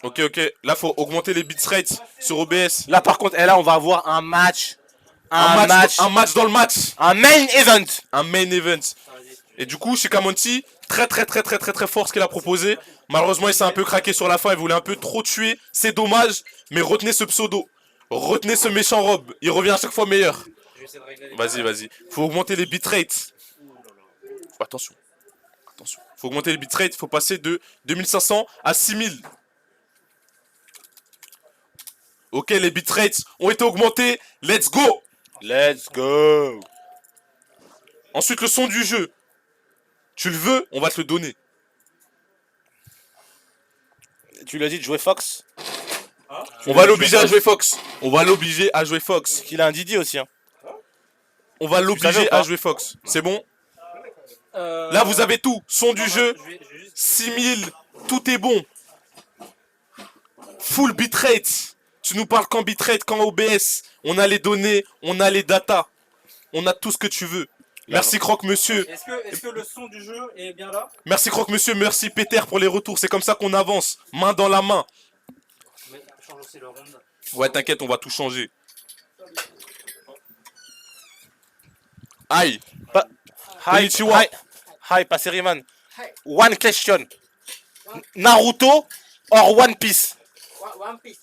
Ok, ok. Là, faut augmenter les bitrate sur OBS. Là, par contre, là, on va avoir un match. Un match dans le match. Un main event. Un main event. Et du coup, Shikamonti, très fort ce qu'il a proposé. Malheureusement, il s'est un peu craqué sur la fin. Il voulait un peu trop tuer. C'est dommage. Mais retenez ce pseudo. Retenez ce méchant Rob. Il revient à chaque fois meilleur. Vas-y, vas-y. Faut augmenter les bitrates. Attention. Attention. Faut augmenter les bitrates. Faut passer de 2500 à 6000. Ok, les bitrates ont été augmentés. Let's go. Let's go. Ensuite, le son du jeu. Tu le veux, on va te le donner. Tu l'as dit de jouer Fox. On va l'obliger à jouer Fox. On va l'obliger à jouer Fox. Il a un Didi aussi. Hein. On va l'obliger à jouer Fox. C'est bon? Là, vous avez tout. Son du jeu. 6000. Tout est bon. Full bitrate. Tu nous parles qu'en bitrate, qu'en OBS. On a les données, on a les datas. On a tout ce que tu veux. Merci Croque Monsieur. Est-ce que le son du jeu est bien là? Merci Croque Monsieur, merci Peter pour les retours. C'est comme ça qu'on avance. Main dans la main. Mais change aussi le round. Ouais, t'inquiète, on va tout changer. Aïe. Konnichiwa. Hi, Passeriman. One question. Naruto or One Piece? One Piece.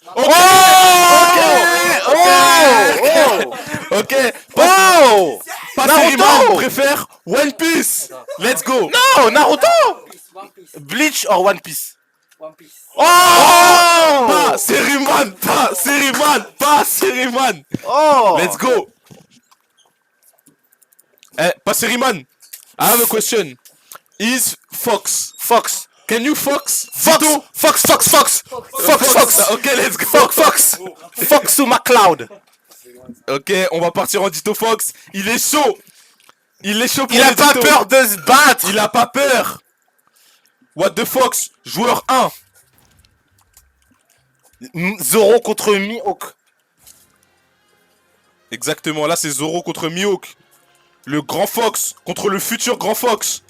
Ok. Oh! Naruto préfère One Piece. Let's go. No, Naruto! One Piece. Bleach or One Piece? One Piece. Oh! Pas Seriman. Pas Seriman. Pas Seriman. Oh! Let's go. Pas Seriman. I have a question. Is Fox. Can you Fox? Fox! Ok, let's go. Fox ou McCloud? Ok, on va partir en Ditto Fox. Il est chaud. Il est chaud pour Il a les pas Ditto. peur de se battre! Il a pas peur. What the Fox, joueur 1. Zoro contre Mihawk. Exactement, là c'est Zoro contre Mihawk. Le grand Fox contre le futur grand Fox.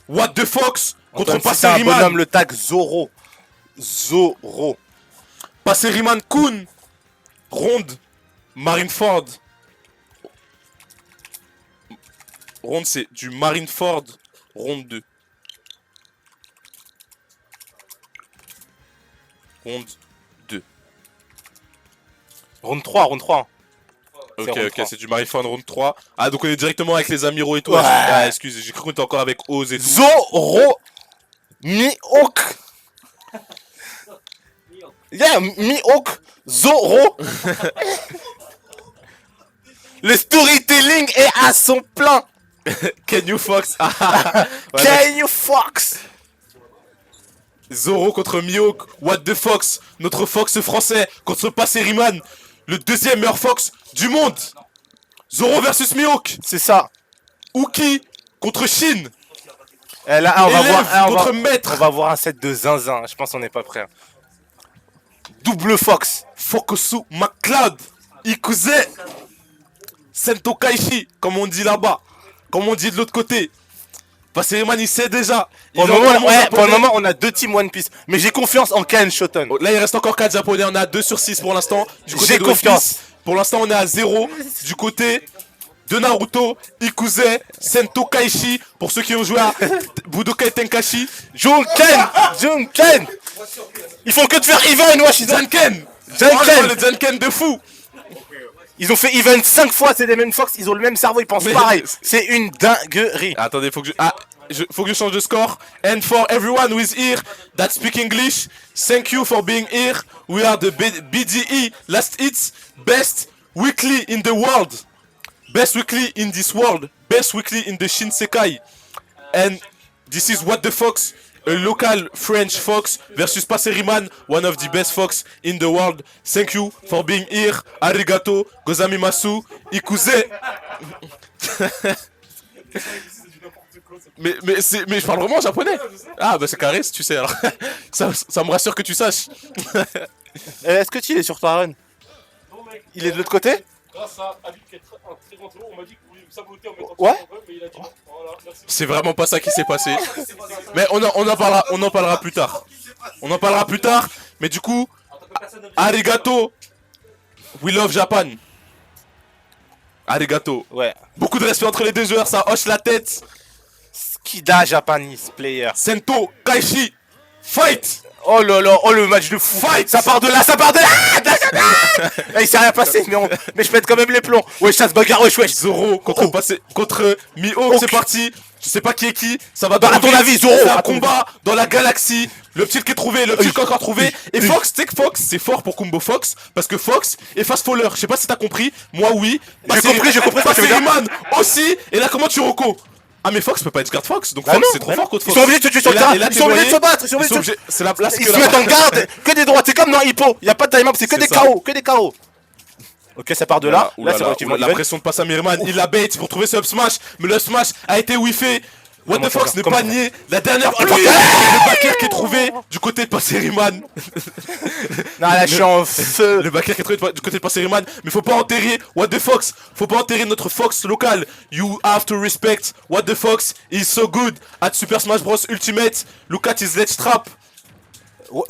What the Fox contre C'est un bonhomme, Passeriman. le tag Zoro. Zoro. Passeriman Kun. Ronde. Marineford. Ronde c'est du Marineford. Ronde 2. Ronde 2. Round 3, round 3. Ok, round ok, 3. c'est du Marineford Ronde 3. Ah, donc on est directement avec les amiraux et tout. Ouais. Ah, excuse, j'ai cru qu'on était encore avec Oz et tout. Zoro Mihawk. Yeah, Mihawk Zoro. Le storytelling est à son plein. Can you Fox? Ah, voilà. Can you Fox? Zoro contre Mihawk, What the Fox, notre Fox français contre Passeriman, le deuxième meilleur Fox du monde. Zoro versus Mihawk, C'est ça. Uki contre Shin, Et là, on va élève voir, contre on maître, va voir un set de zinzin. Je pense qu'on n'est pas prêt. Double Fox. Fokusu McCloud, Ikuze, Sento Kaishi, comme on dit là-bas, comme on dit de l'autre côté. Passeriman il sait déjà. Pour le moment, on a 2 teams One Piece. Mais j'ai confiance en Ken Shoten. Là il reste encore 4 japonais, on a 2 sur 6 pour l'instant. Du côté J'ai de One confiance. Piece, pour l'instant on est à 0. Du côté de Naruto, Ikuze, Sento Kaishi, pour ceux qui ont joué à Budokai Tenkaichi, Junken. Ils font que de faire event, wesh. Zanken. Zanken. Le Zanken de fou. Ils ont fait event 5 fois, c'est les mêmes Fox, ils ont le même cerveau, ils pensent Mais- pareil. C'est une dinguerie. Attendez, faut que je change de score. And for everyone who is here that speak English, thank you for being here. We are the BDE Last Hits Best Weekly in the world. Best weekly in this world. Best weekly in the Shinsekai. And this is What the Fox, a local French Fox versus Passeriman, one of the best Fox in the world. Thank you for being here. Arigato, gozamimasu, ikuze. mais je parle vraiment japonais. Ah bah c'est carré si tu sais alors. ça me rassure que tu saches. Est-ce que tu es sur ta run? Il est de l'autre côté? Grâce à Habib qui est un très grand héros, on m'a dit que vous vouliez me saboter en mettant Ouais. sur son run, mais il a dit non. Voilà, merci. C'est vraiment pas ça qui s'est passé. Mais on en parlera plus tard. On en parlera plus tard. Mais du coup, En tant que personne objective, arigato. We love Japan. Arigato. Ouais. Beaucoup de respect entre les deux joueurs, ça hoche la tête. Skida Japanese player. Sento, Kaishi, fight. Oh là là, oh le match de fou. Fight. Ça part de là, ça part de là. Ah, il s'est rien passé, mais je pète quand même les plombs. Wesh, ça se bagarre, wesh, wesh. Zoro contre, contre Mihawk, c'est parti. Je sais pas qui est qui, ça va Bah, à ton vite. avis, Zoro, C'est un à ton combat dans la galaxie. Le petit qui est trouvé, le petit qui est encore trouvé. Et Fox, tu sais que Fox, c'est fort pour combo Fox. Parce que Fox est fast faller. Je sais pas si t'as compris. Moi, oui. J'ai compris ce que tu veux dire. Man aussi. Et là, comment tu reco? Ah, mais Fox peut pas être guard Fox. Donc Bah Fox, non, c'est trop bah fort non. contre Ils Fox. sont obligés de se tuer sur Et le là- terrain. et là, Ils t'es sont obligés de voyé, se battre. Ils sont ils sont obligés de se... obligés- C'est la place Ils que se la- mettent en garde. Que des droites, c'est comme dans Hippo. Y a pas de time up, c'est que des ça. KO. Que des KO. Ok, ça part de là. Oula, Là, c'est relativement la even. pression de passe à Mirman, il la bait pour trouver ce up smash, mais le up smash a été whiffé. What Comment the ça Fox va n'est Comment pas ça va nié. La dernière Oh, pluie, putain. le backer qui est trouvé du côté de Passeriman. Non, là, je suis en feu. Le backer qui est trouvé du côté de Passeriman. Mais faut pas enterrer What the Fox. Faut pas enterrer notre Fox local. You have to respect What the Fox. He's so good at Super Smash Bros Ultimate. Look at his ledge trap.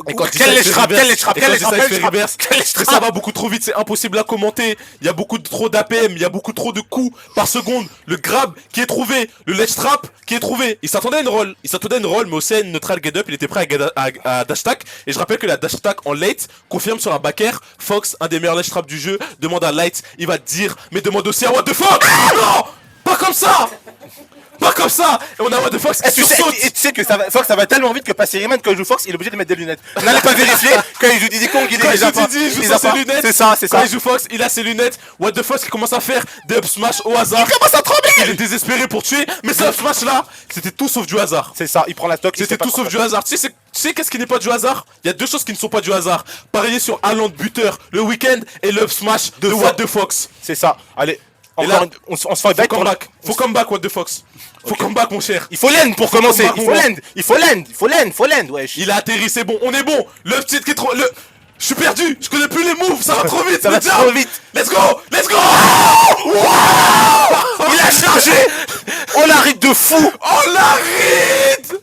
Et quand Quel ledge trap, quel ledge trap, quel ledge trap, quel ledge trap, quel ledge mais trap. ça va beaucoup trop vite, c'est impossible à commenter. Il y a beaucoup trop d'APM, il y a beaucoup trop de coups par seconde. Le grab qui est trouvé, le ledge trap qui est trouvé. Il s'attendait à une roll, mais OCN neutral get up, il était prêt à dash tack. Et je rappelle que la dash tack en late confirme sur un backer. Fox, un des meilleurs ledge trap du jeu, demande à Light, il va te dire, mais demande aussi à What the Fox. Non, pas comme ça. Pas comme ça. Et on a What the Fox qui Et tu sursaute. sais que Fox ça va tellement vite que Passeriman quand il joue Fox il est obligé de mettre des lunettes. N'allez pas vérifier quand il joue Diddy Kong il Quand est il joue déjà pas. Didi, il joue Il sans a ses pas. lunettes. C'est ça, c'est Quand ça. il joue Fox, il a ses lunettes. What the Fox qui commence à faire des up smash au hasard. Il commence à trembler. Il est désespéré pour tuer, mais ce up smash là, c'était tout sauf du hasard. C'est ça, il prend la stock. C'était tout sauf du hasard. Tu sais qu'est-ce qui n'est pas du hasard? Il y a deux choses qui ne sont pas du hasard. Parier sur Haaland buteur le week-end et le up smash de What the Fox. C'est ça. Allez. Et Encore là, une- on se fait Faut back come back. Faut come back What the Fox. Faut come back mon cher. Il faut l'end pour commencer. combat, Il faut combat. l'end. Il faut l'end. Il faut l'end. Il faut l'end. Wesh. Il a atterri, c'est bon, on est bon. Le petit qui est trop. Je suis perdu, je connais plus les moves, ça va trop vite, Ça va le jab. trop vite. Let's go, let's go. Il a chargé. On l'arrête de fou. Oh la ride.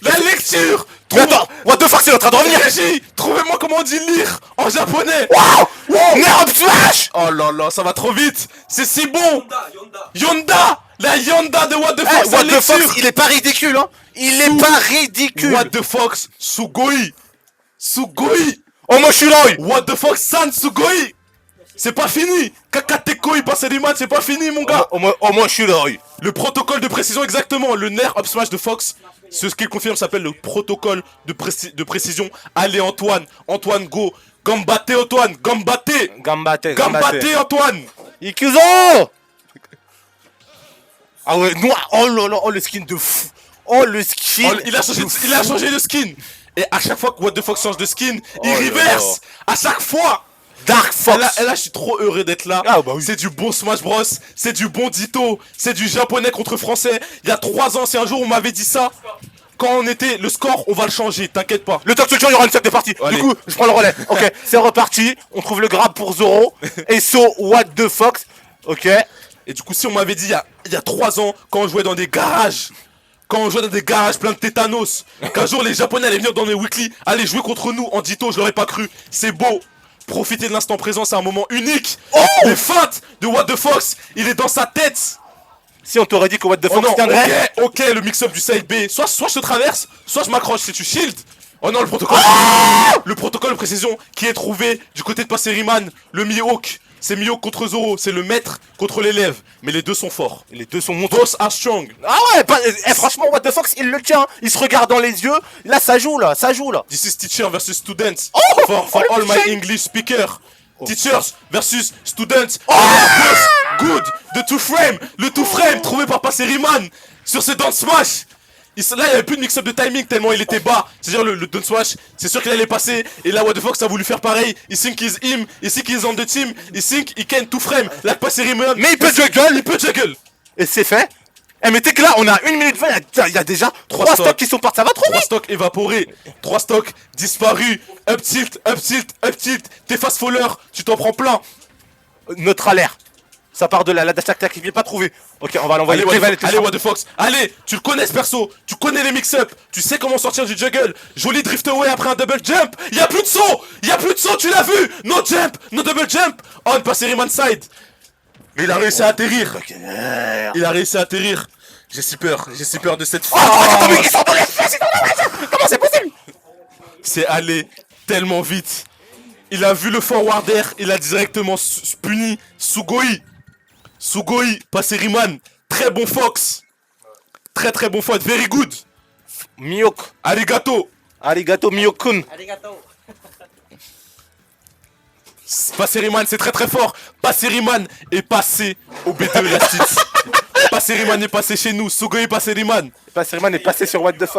La lecture. Mais attends, What the fuck, c'est en train de revenir. Régie, trouvez-moi comment on dit lire en japonais. Waouh. Nerf smash. Oh là là, ça va trop vite. C'est si bon. Yonda. Yonda, la Yonda de What the Eh, Fox, la What the lecture. Fox, il est pas ridicule, hein. Il est pas ridicule. What the Fox, Sugoi. Sugoi. Oh, moi, je suis là. What the Fox, San Sugoi. C'est pas fini. Kakateko, il passe à des matchs, c'est pas fini, mon gars. Au moins, je suis là. Le protocole de précision, exactement. Le nerf up smash de Fox, ce qu'il confirme s'appelle le protocole de précision. Allez, Antoine. Antoine, go. Gambate, Antoine. Gambate. Gambate, Gambate, Antoine. Ikuzo. Ah ouais, noir. Oh là là, oh le skin de fou. Oh le skin. Oh, il a changé de skin. Et à chaque fois que What the Fox change de skin, il là reverse. À chaque fois. Dark Fox. Et là, je suis trop heureux d'être là. Ah, bah oui. C'est du bon Smash Bros. C'est du bon Ditto. C'est du japonais contre français. Il y a 3 ans, si un jour on m'avait dit ça, quand on était le score, on va le changer, t'inquiète pas. Le talk to il y aura une seconde partie. Allez. Du coup, je prends le relais. Ok, c'est reparti. On trouve le grab pour Zoro. Et so, What the Fox. Ok. Et du coup, si on m'avait dit il y a 3 ans, quand on jouait dans des garages, plein de tétanos, qu'un jour les Japonais allaient venir dans les weekly, aller jouer contre nous en Ditto, je l'aurais pas cru. C'est beau. Profitez de l'instant présent, c'est un moment unique. Oh, Les feintes de What the Fox, il est dans sa tête. si on t'aurait dit que What the Oh Fox non, tiendrait. ok, le mix-up du side B. Soit je te traverse, soit je m'accroche si tu shield. Oh non, le protocole. Le protocole de précision qui est trouvé du côté de Passeriman, le Mihawk. C'est Mihawk contre Zoro, c'est le maître contre l'élève. Mais les deux sont forts. Les deux sont montés. Both are strong. Ah ouais, franchement, What the Fox, il le tient. Il se regarde dans les yeux. Là, ça joue là. This is teacher versus students. Oh, for oh, all le my shake. English speaker. Teachers versus students. Oh. Good. The two frame. Le two frame trouvé par Passeriman sur ce down smash. Là, il n'y avait plus de mix-up de timing tellement il était bas. C'est-à-dire le down smash, c'est sûr qu'il allait passer. Et là, What the Fox a voulu faire pareil. Il think he's him. Il think he's on the team. Il think he can two frame. Like Passeriman. Mais il peut juggle. Il peut juggle. Et c'est fait. Eh, mais t'es que là, on a 1 minute 20. Il y a déjà 3 stocks. stocks qui sont partis. Ça va trop 3 vite. stocks évaporés, 3 stocks disparus, up tilt, up tilt, up tilt, t'es fast faller, tu t'en prends plein. Neutre alerte. Ça part de là, la dash attack qui vient pas trouver. Ok, on va l'envoyer. Allez, what the fox. Allez, tu le connais ce perso. Tu connais les mix-up. Tu sais comment sortir du jungle. Joli drift away après un double jump. Y'a plus de saut. Y'a plus de saut, tu l'as vu. No jump, no double jump. On passe Rayman side. Mais il a réussi à atterrir. Il a réussi à atterrir. J'ai si peur de cette fois. Comment c'est possible? C'est allé tellement vite. Il a vu le forwarder, il a directement puni Sugoi. Sugoi, passé Rayman. Très bon Fox. Très bon Fox. Very good. Miyok. Arigato. Arigato Miyokun. Arigato. Passé Rayman, c'est très fort. Passé Rayman est passé au B2 Last Hits. Passé Rayman est passé chez nous. Sugoi est passé Rayman. Passé Rayman est passé sur What the fuck.